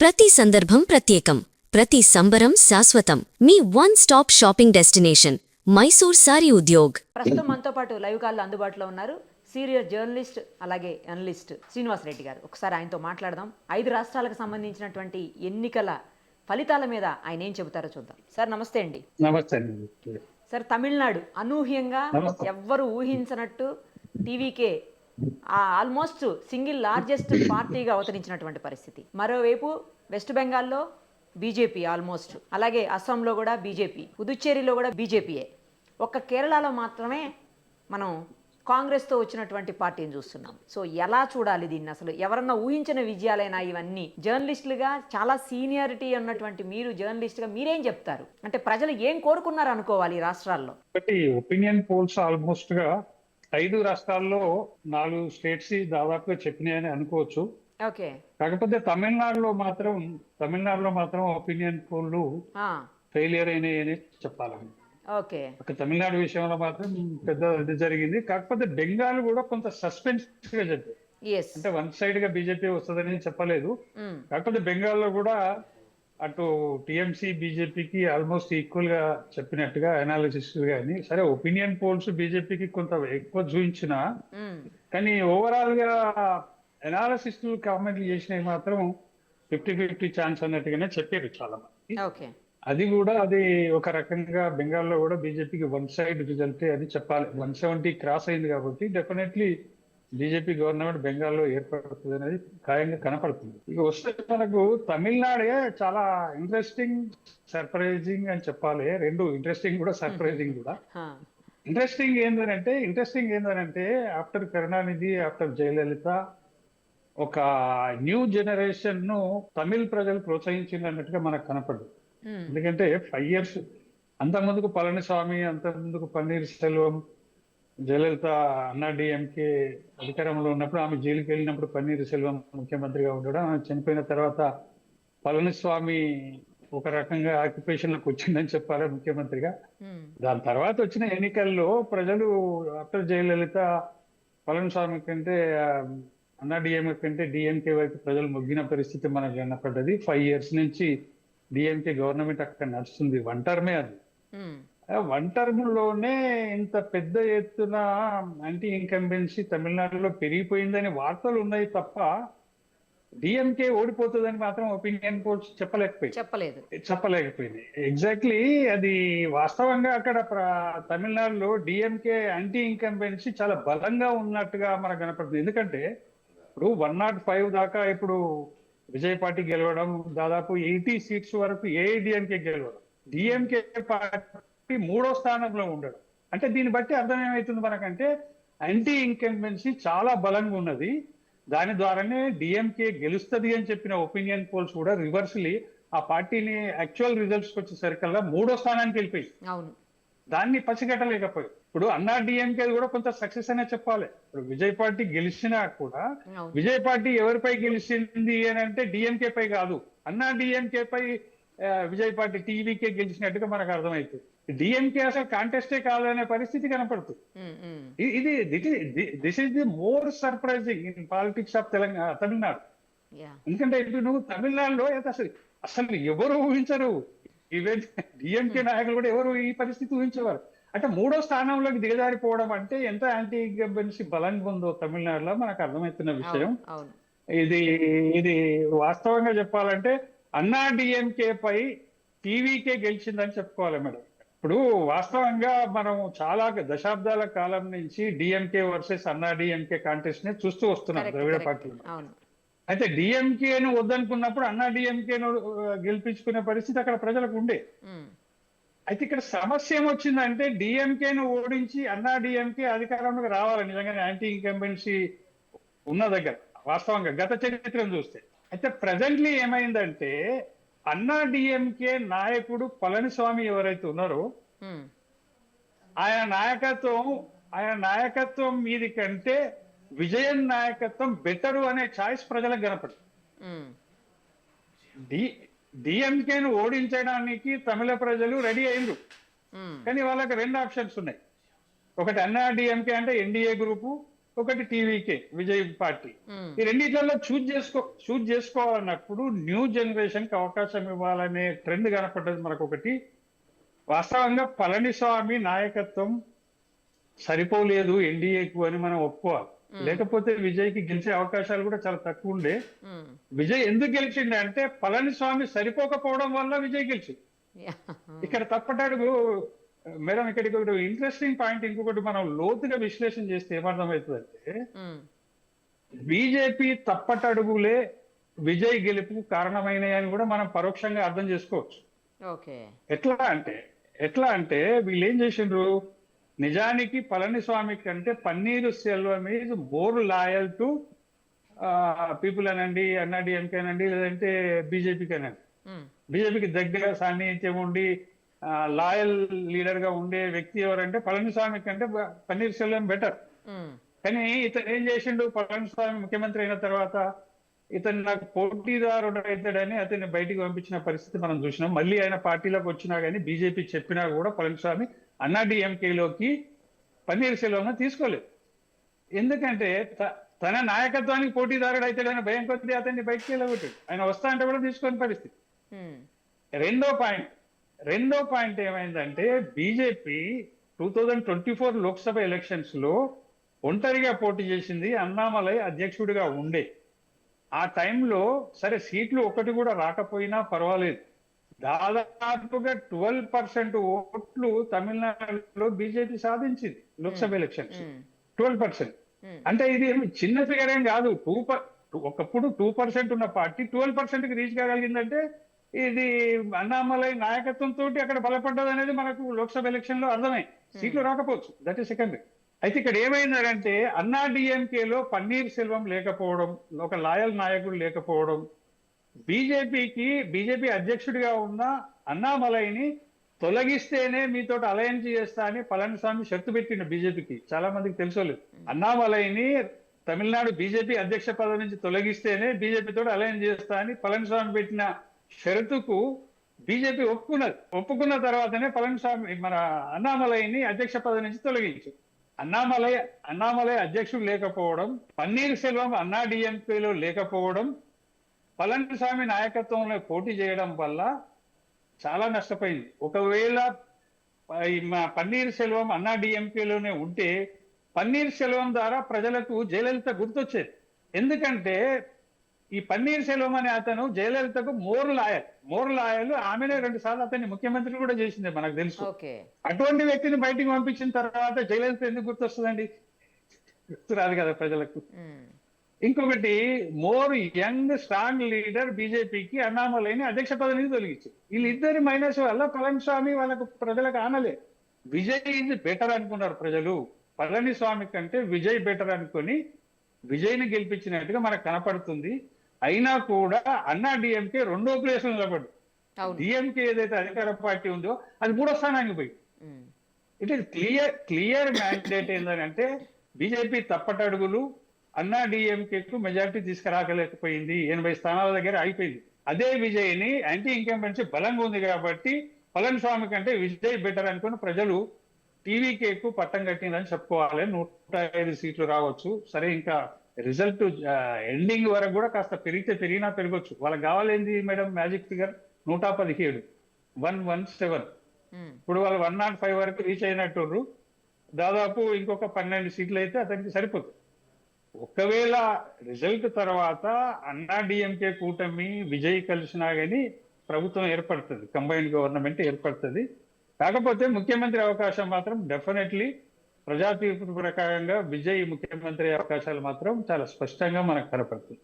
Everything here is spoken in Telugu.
ప్రతి సందర్భం ప్రత్యేకం, ప్రతి సంబరం శాశ్వతం. మీ one stop shopping destination Mysore Saree Udyog. ప్రస్తుతం మనతో పాటు లైవ్ కాల్లో అందుబాటులో ఉన్నారు సీనియర్ జర్నలిస్ట్ అలాగే అనలిస్ట్ శ్రీనివాసరెడ్డి గారు. ఒకసారి ఆయనతో మాట్లాడదాం. 5 రాష్ట్రాలకు సంబంధించినటువంటి ఎన్నికల ఫలితాల మీద ఆయన ఏం చెబుతారో చూద్దాం. సార్ నమస్తే అండి. నమస్తే. సార్ తమిళనాడు అనూహ్యంగా ఎవ్వరు ఊహించనట్టు టీవీకే ఆల్మోస్ట్ సింగిల్ లార్జెస్ట్ పార్టీగా అవతరించినటువంటి పరిస్థితి. మరోవైపు వెస్ట్ బెంగాల్లో బీజేపీ ఆల్మోస్ట్, అలాగే అస్సాంలో కూడా బీజేపీ, పుదుచ్చేరిలో కూడా బీజేపీయే. ఒక్క కేరళలో మాత్రమే మనం కాంగ్రెస్తో వచ్చినటువంటి పార్టీని చూస్తున్నాం. సో ఎలా చూడాలి దీన్ని? అసలు ఎవరన్నా ఊహించిన విజయాలైనా ఇవన్నీ? జర్నలిస్టులుగా చాలా సీనియారిటీ ఉన్నటువంటి మీరు జర్నలిస్ట్గా మీరేం చెప్తారు? అంటే ప్రజలు ఏం కోరుకున్నారు అనుకోవాలి ఈ రాష్ట్రాల్లో? ఒకటి ఒపీనియన్ పోల్స్ ఆల్మోస్ట్ గా 5 రాష్ట్రాల్లో 4 స్టేట్స్ దాదాపుగా చెప్పినాయని అనుకోవచ్చు. ఓకే. కాకపోతే తమిళనాడులో మాత్రం ఒపీనియన్ పోల్లు ఫెయిలియర్ అయినాయని చెప్పాలని. ఓకే. ఒక తమిళనాడు విషయంలో మాత్రం పెద్ద ఇది జరిగింది. కాకపోతే బెంగాల్ కూడా కొంత సస్పెన్స్ గా చెప్పారు. అంటే వన్ సైడ్ గా బీజేపీ వస్తుందని చెప్పలేదు. కాకపోతే బెంగాల్లో కూడా అటు టిఎంసీ బీజేపీకి ఆల్మోస్ట్ ఈక్వల్ గా చెప్పినట్టుగా అనాలిసిస్ గాని, సరే ఒపీనియన్ పోల్స్ బీజేపీకి కొంత ఎక్కువ చూపించిన, కానీ ఓవరాల్ గా అనాలిసిస్ కామెంట్లు చేసినవి మాత్రం 50-50 ఛాన్స్ అన్నట్టుగానే చెప్పారు చాలా మంది. అది ఒక రకంగా బెంగాల్లో కూడా బీజేపీకి వన్ సైడ్ రిజల్ట్ అని చెప్పాలి. 170 క్రాస్ అయింది కాబట్టి డెఫినెట్లీ బీజేపీ గవర్నమెంట్ బెంగాల్లో ఏర్పడుతుంది అనేది ఖాయంగా కనపడుతుంది. ఇక వస్తే మనకు తమిళనాడే చాలా ఇంట్రెస్టింగ్, సర్ప్రైజింగ్ అని చెప్పాలి. 2 ఇంట్రెస్టింగ్ కూడా సర్ప్రైజింగ్ కూడా. ఇంట్రెస్టింగ్ ఏంటంటే ఆఫ్టర్ కరుణానిధి, ఆఫ్టర్ జయలలిత ఒక న్యూ జనరేషన్ ను తమిళ ప్రజలు ప్రోత్సహించినట్టుగా మనకు కనపడదు. ఎందుకంటే 5 years అంత ముందుకు పళనిస్వామి, అంత ముందుకు పన్నీర్ సెల్వం, జయలలిత అన్నాడీఎంకే అధికారంలో ఉన్నప్పుడు ఆమె జైలుకి వెళ్ళినప్పుడు పన్నీర్ సెల్వం ముఖ్యమంత్రిగా ఉండడం, ఆమె చనిపోయిన తర్వాత పళనిస్వామి ఒక రకంగా ఆక్యుపేషన్ లోకి వచ్చిందని చెప్పాలి ముఖ్యమంత్రిగా. దాని తర్వాత వచ్చిన ఎన్నికల్లో ప్రజలు ఆఫ్టర్ జయలలిత పళనిస్వామి కంటే అన్నాడీఎంకే కంటే డిఎంకే వైపు ప్రజలు మొగ్గిన పరిస్థితి మనకు కనపడ్డది. 5 years నుంచి డిఎంకే గవర్నమెంట్ అక్కడ నడుస్తుంది. వన్ టర్మే అది. వన్ టర్మ్ లోనే ఇంత పెద్ద ఎత్తున యాంటీ ఇన్కంబెన్సీ తమిళనాడులో పెరిగిపోయిందని వార్తలు ఉన్నాయి తప్ప డిఎంకే ఓడిపోతుందని మాత్రం ఒపీనియన్ పోల్స్ చెప్పలేకపోయింది. ఎగ్జాక్ట్లీ అది వాస్తవంగా అక్కడ తమిళనాడులో డిఎంకే యాంటీ ఇన్కంబెన్సీ చాలా బలంగా ఉన్నట్టుగా మనకు కనపడుతుంది. ఎందుకంటే ఇప్పుడు 105 దాకా ఇప్పుడు విజయ్ పార్టీ గెలవడం, దాదాపు 80 seats వరకు ఏఐడిఎంకే గెలవడం, డిఎంకే పార్టీ 3వ స్థానంలో ఉండడం. అంటే దీన్ని బట్టి అర్థం ఏమవుతుంది మనకంటే యాంటీ ఇన్కంబెన్సీ చాలా బలంగా ఉన్నది. దాని ద్వారానే డిఎంకే గెలుస్తుంది అని చెప్పిన ఒపీనియన్ పోల్స్ కూడా రివర్స్లీ ఆ పార్టీని యాక్చువల్ రిజల్ట్స్ వచ్చేసరికల్లా 3వ స్థానానికి వెళ్ళిపోయి దాన్ని పసిగట్టలేకపోయి. ఇప్పుడు అన్నా డిఎంకే కూడా కొంత సక్సెస్ అనే చెప్పాలి. ఇప్పుడు విజయ్ పార్టీ గెలిచినా కూడా విజయ్ పార్టీ ఎవరిపై గెలిచింది అని అంటే డిఎంకే పై కాదు, అన్నా డిఎంకే పై విజయ్ పార్టీ టీవీకే గెలిచినట్టుగా మనకు అర్థమవుతుంది. డిఎంకే అసలు కాంటెస్టే కాదనే పరిస్థితి కనపడుతుంది. This is the more surprising in politics of Tamil Nadu. ఎందుకంటే ఇప్పుడు నువ్వు తమిళనాడులో అసలు ఎవరు ఊహించరు, ఈవెన్ డిఎంకే నాయకులు కూడా ఎవరు ఈ పరిస్థితి ఊహించేవారు. అంటే 3వ స్థానంలోకి దిగజారిపోవడం అంటే ఎంత యాంటీ ఇన్కంబెన్సీ బలంగా ఉందో తమిళనాడులో మనకు అర్థమవుతున్న విషయం. ఇది వాస్తవంగా చెప్పాలంటే అన్నా డిఎంకే పై టీవీకే గెలిచిందని చెప్పుకోవాలి మేడం. ఇప్పుడు వాస్తవంగా మనం చాలా దశాబ్దాల కాలం నుంచి డిఎంకే వర్సెస్ అన్నా డిఎంకే కాంటెస్ట్ ని చూస్తూ వస్తున్నాం ద్రవిడ పార్టీ. అయితే డిఎంకేను వద్దనుకున్నప్పుడు అన్నా డిఎంకేను గెలిపించుకునే పరిస్థితి అక్కడ ప్రజలకు ఉండే. అయితే ఇక్కడ సమస్య ఏమొచ్చిందంటే డిఎంకేను ఓడించి అన్నా డిఎంకే అధికారంలోకి రావాలి నిజంగానే యాంటీ ఇన్కంబెన్సీ ఉన్న దగ్గర వాస్తవంగా గత చరిత్రను చూస్తే. అయితే ప్రజెంట్లీ ఏమైందంటే అన్నా డిఎంకే నాయకుడు పళనిస్వామి ఎవరైతే ఉన్నారో ఆయన నాయకత్వం మీది కంటే విజయన్ నాయకత్వం బెటరు అనే ఛాయిస్ ప్రజలకు కనపడదు. డిఎంకేను ఓడించడానికి తమిళ ప్రజలు రెడీ అయిండ్రు, కానీ వాళ్ళకి 2 ఆప్షన్స్ ఉన్నాయి. ఒకటి అన్నా డిఎంకే అంటే ఎన్డీఏ గ్రూపు, ఒకటి టీవీకే విజయ్ పార్టీ. ఈ రెండిట్లలో చూజ్ చేసుకోవాలన్నప్పుడు న్యూ జనరేషన్ కి అవకాశం ఇవ్వాలనే ట్రెండ్ కనపడ్డది మనకు ఒకటి. వాస్తవంగా పళనిస్వామి నాయకత్వం సరిపోలేదు ఎన్డీఏకు అని మనం ఒప్పుకోవాలి. లేకపోతే విజయ్ కి గెలిచే అవకాశాలు కూడా చాలా తక్కువ ఉండే. విజయ్ ఎందుకు గెలిచిండే అంటే పళనిస్వామి సరిపోకపోవడం వల్ల విజయ్ గెలిచింది. ఇక్కడ తప్పటడుగు మేడం, ఇక్కడికి ఒక ఇంట్రెస్టింగ్ పాయింట్ ఇంకొకటి మనం లోతుగా విశ్లేషణ చేస్తే ఏమర్థమవుతుందంటే బీజేపీ తప్పటడుగులే విజయ్ గెలుపుకు కారణమైనవి అని కూడా మనం పరోక్షంగా అర్థం చేసుకోవచ్చు. ఎట్లా అంటే వీళ్ళు ఏం చేసిండ్రు, నిజానికి పళనిస్వామి కంటే paneer Selvam is more loyal to people అనండి, అన్నాడీఎంకే అనండి, లేదంటే బీజేపీకి అనండి. బీజేపీకి దగ్గర సాన్నిహిత్యం ఉండి లాయల్ లీడర్ గా ఉండే వ్యక్తి ఎవరంటే పళనిస్వామి కంటే పన్నీర్ సెల్వం బెటర్. కానీ ఇతను ఏం చేసిండు, పళనిస్వామి ముఖ్యమంత్రి అయిన తర్వాత ఇతను నాకు పోటీదారుడు అవుతాడని అతన్ని బయటికి పంపించిన పరిస్థితి మనం చూసినాం. మళ్ళీ ఆయన పార్టీలోకి వచ్చినా కానీ బీజేపీ చెప్పినా కూడా పళనిస్వామి అన్నాడీఎంకేలోకి పన్నీర్ సెల్వం తీసుకోలేదు. ఎందుకంటే తన నాయకత్వానికి పోటీదారుడు అవుతాడని భయం కొద్ది అతన్ని బయటికి వెళ్ళగొట్టాడు. ఆయన వస్తా అంటే కూడా తీసుకొని పరిస్థితి. రెండో పాయింట్ ఏమైందంటే బీజేపీ 2024 లోక్సభ ఎలక్షన్స్ లో ఒంటరిగా పోటీ చేసింది, అన్నామలై అధ్యక్షుడిగా ఉండే. ఆ టైంలో సరే సీట్లు ఒకటి కూడా రాకపోయినా పర్వాలేదు, దాదాపుగా 12% ఓట్లు తమిళనాడులో బీజేపీ సాధించింది లోక్సభ ఎలక్షన్స్. 12%. అంటే ఇది చిన్న ఫిగర్ ఏం కాదు. ఒకప్పుడు 2% ఉన్న పార్టీ 12% కి రీచ్ కాగలిగిందంటే ఇది అన్నామలై నాయకత్వంతో అక్కడ బలపడ్డది అనేది మనకు లోక్సభ ఎలక్షన్ లో అర్థమై. సీట్లు రాకపోవచ్చు, దట్ ఈస్ సెకండరీ. అయితే ఇక్కడ ఏమైందంటే అన్నాడీఎంకేలో పన్నీర్ సెల్వం లేకపోవడం, ఒక లాయల్ నాయకుడు లేకపోవడం, బీజేపీ అధ్యక్షుడిగా ఉన్న అన్నామలైని తొలగిస్తేనే మీతో అలయన్స్ చేస్తా అని పళనిస్వామి షరతు పెట్టిండు బీజేపీకి. చాలా మందికి తెలుసోలేదు. అన్నామలైని తమిళనాడు బీజేపీ అధ్యక్ష పదవి నుంచి తొలగిస్తేనే బీజేపీతో అలయన్స్ చేస్తా అని పళనిస్వామి పెట్టిన షరతుకు బీజేపీ ఒప్పుకున్న తర్వాతనే పళనిస్వామి మన అన్నామలైని అధ్యక్ష పదవి నుంచి తొలగించు. అన్నామలై అధ్యక్షుడు లేకపోవడం, పన్నీర్ సెల్వం అన్నాడీఎంకేలో లేకపోవడం, పళనిస్వామి నాయకత్వంలో పోటీ చేయడం వల్ల చాలా నష్టపోయింది. ఒకవేళ పన్నీర్ సెల్వం అన్నాడీఎంకేలోనే ఉంటే పన్నీర్ సెల్వం ద్వారా ప్రజలకు జయలలిత గుర్తొచ్చేది. ఎందుకంటే ఈ పన్నీర్ సెల్వం అనే అతను జయలలితకు మోర్ లాయల్. ఆమెనే 2 సార్లు అతన్ని ముఖ్యమంత్రి కూడా చేసింది మనకు తెలుసు. అటువంటి వ్యక్తిని బయటికి పంపించిన తర్వాత జయలలిత ఎందుకు గుర్తొస్తుందండి? గుర్తురాదు కదా ప్రజలకు. ఇంకొకటి మోర్ యంగ్ స్ట్రాంగ్ లీడర్ బీజేపీకి అన్నామలైని అధ్యక్ష పదవి నుంచి తొలగించి వీళ్ళిద్దరి మైనస్ వల్ల పళనిస్వామి వాళ్ళకు ప్రజలకు ఆనలే. విజయ్ ఈజ్ బెటర్ అనుకున్నారు ప్రజలు. పళనిస్వామి కంటే విజయ్ బెటర్ అనుకొని విజయ్ని గెలిపించినట్టుగా మనకు కనపడుతుంది. అయినా కూడా అన్నాడీఎంకే 2వ ప్లేస్ లో నిలబడ్డు. డిఎంకే ఏదైతే అధికార పార్టీ ఉందో అది 3వ స్థానానికి పోయి. ఇట్ ఈస్ క్లియర్ మ్యాండేట్ ఏంటంటే బీజేపీ తప్పటడుగులు అన్నాడీఎంకేకు మెజారిటీ తీసుకురాకలేకపోయింది. 80 స్థానాల దగ్గర అయిపోయింది. అదే విజయ్ని యాంటీ ఇన్కంబెన్సీ బలంగా ఉంది కాబట్టి పళనిస్వామి కంటే విజయ్ బెటర్ అనుకుని ప్రజలు టీవీకేకు పట్టం కట్టిందని చెప్పుకోవాలి. 105 సీట్లు రావచ్చు. సరే, ఇంకా రిజల్ట్ ఎండింగ్ వరకు కూడా కాస్త పెరిగినా పెరగొచ్చు. వాళ్ళకి కావాలేంది మేడం? Magic figure 117, 117. ఇప్పుడు వాళ్ళు 105 వరకు రీచ్ అయినట్టు. దాదాపు ఇంకొక 12 సీట్లు అయితే అతనికి సరిపోతుంది. ఒకవేళ రిజల్ట్ తర్వాత అన్నాడీఎంకే కూటమి విజయ్ కలిసినా కానీ ప్రభుత్వం ఏర్పడుతుంది, కంబైన్డ్ గవర్నమెంట్ ఏర్పడుతుంది. కాకపోతే ముఖ్యమంత్రి అవకాశం మాత్రం డెఫినెట్లీ ప్రజా తీర్పు ప్రకారంగా విజయ్ ముఖ్యమంత్రి అవకాశాలు మాత్రం చాలా స్పష్టంగా మనకు కనపడుతుంది.